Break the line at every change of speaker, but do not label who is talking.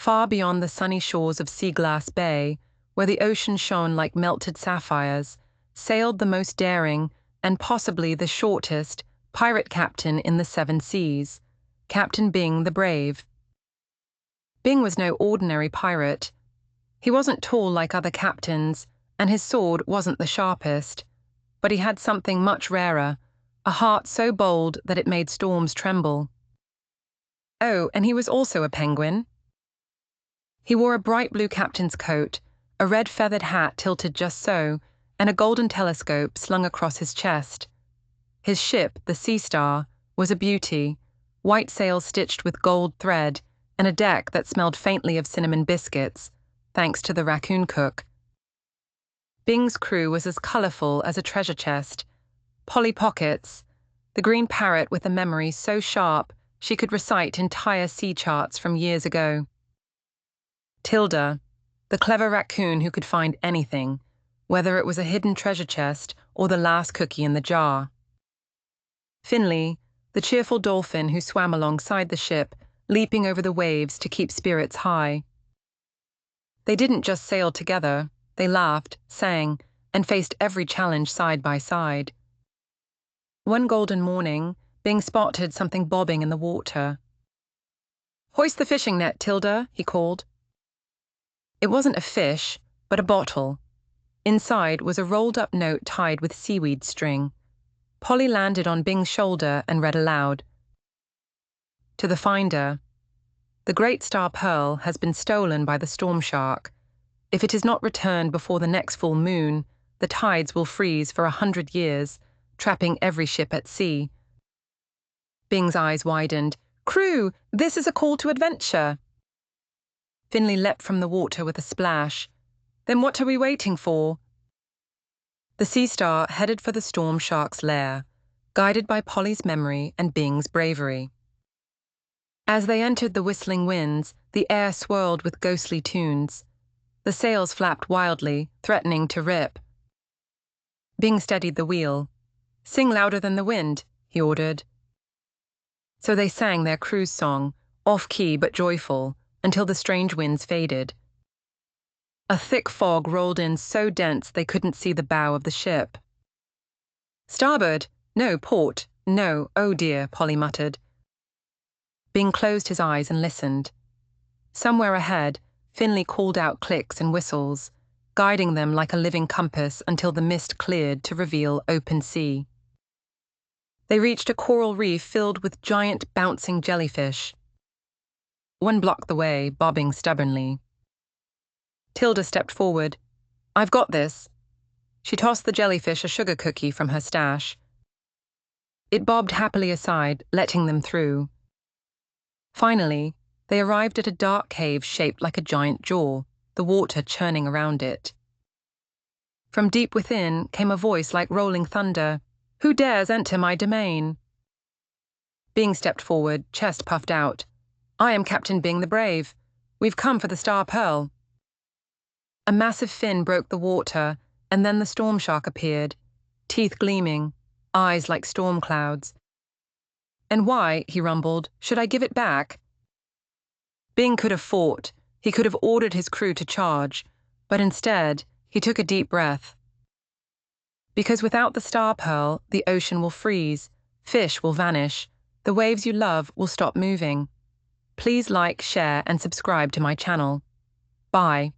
Far beyond the sunny shores of Seaglass Bay, where the ocean shone like melted sapphires, sailed the most daring, and possibly the shortest, pirate captain in the seven seas, Captain Bing the Brave. Bing was no ordinary pirate. He wasn't tall like other captains, and his sword wasn't the sharpest, but he had something much rarer, a heart so bold that it made storms tremble. Oh, and he was also a penguin. He wore a bright blue captain's coat, a red feathered hat tilted just so, and a golden telescope slung across his chest. His ship, the Sea Star, was a beauty, white sails stitched with gold thread, and a deck that smelled faintly of cinnamon biscuits, thanks to the raccoon cook. Bing's crew was as colourful as a treasure chest. Polly Pockets, the green parrot with a memory so sharp she could recite entire sea charts from years ago. Tilda, the clever raccoon who could find anything, whether it was a hidden treasure chest or the last cookie in the jar. Finley, the cheerful dolphin who swam alongside the ship, leaping over the waves to keep spirits high. They didn't just sail together, they laughed, sang, and faced every challenge side by side. One golden morning, Bing spotted something bobbing in the water. "Hoist the fishing net, Tilda," he called. It wasn't a fish, but a bottle. Inside was a rolled-up note tied with seaweed string. Polly landed on Bing's shoulder and read aloud. To the finder, "The great star pearl has been stolen by the storm shark. If it is not returned before the next full moon, the tides will freeze for 100 years, trapping every ship at sea." Bing's eyes widened. "Crew, this is a call to adventure." Finley leapt from the water with a splash. "Then what are we waiting for?" The Sea Star headed for the storm shark's lair, guided by Polly's memory and Bing's bravery. As they entered the whistling winds, the air swirled with ghostly tunes. The sails flapped wildly, threatening to rip. Bing steadied the wheel. "Sing louder than the wind," he ordered. So they sang their cruise song, off-key but joyful, until the strange winds faded. A thick fog rolled in so dense they couldn't see the bow of the ship. "Starboard! No, port! No, oh dear," Polly muttered. Bing closed his eyes and listened. Somewhere ahead, Finley called out clicks and whistles, guiding them like a living compass until the mist cleared to reveal open sea. They reached a coral reef filled with giant bouncing jellyfish. One blocked the way, bobbing stubbornly. Tilda stepped forward. "I've got this." She tossed the jellyfish a sugar cookie from her stash. It bobbed happily aside, letting them through. Finally, they arrived at a dark cave shaped like a giant jaw, the water churning around it. From deep within came a voice like rolling thunder. "Who dares enter my domain?" Bing stepped forward, chest puffed out. "I am Captain Bing the Brave. We've come for the Star Pearl." A massive fin broke the water, and then the storm shark appeared, teeth gleaming, eyes like storm clouds. "And why," he rumbled, "should I give it back?" Bing could have fought. He could have ordered his crew to charge, but instead, he took a deep breath. Because without the Star Pearl, the ocean will freeze, fish will vanish, the waves you love will stop moving. Please like, share, and subscribe to my channel. Bye.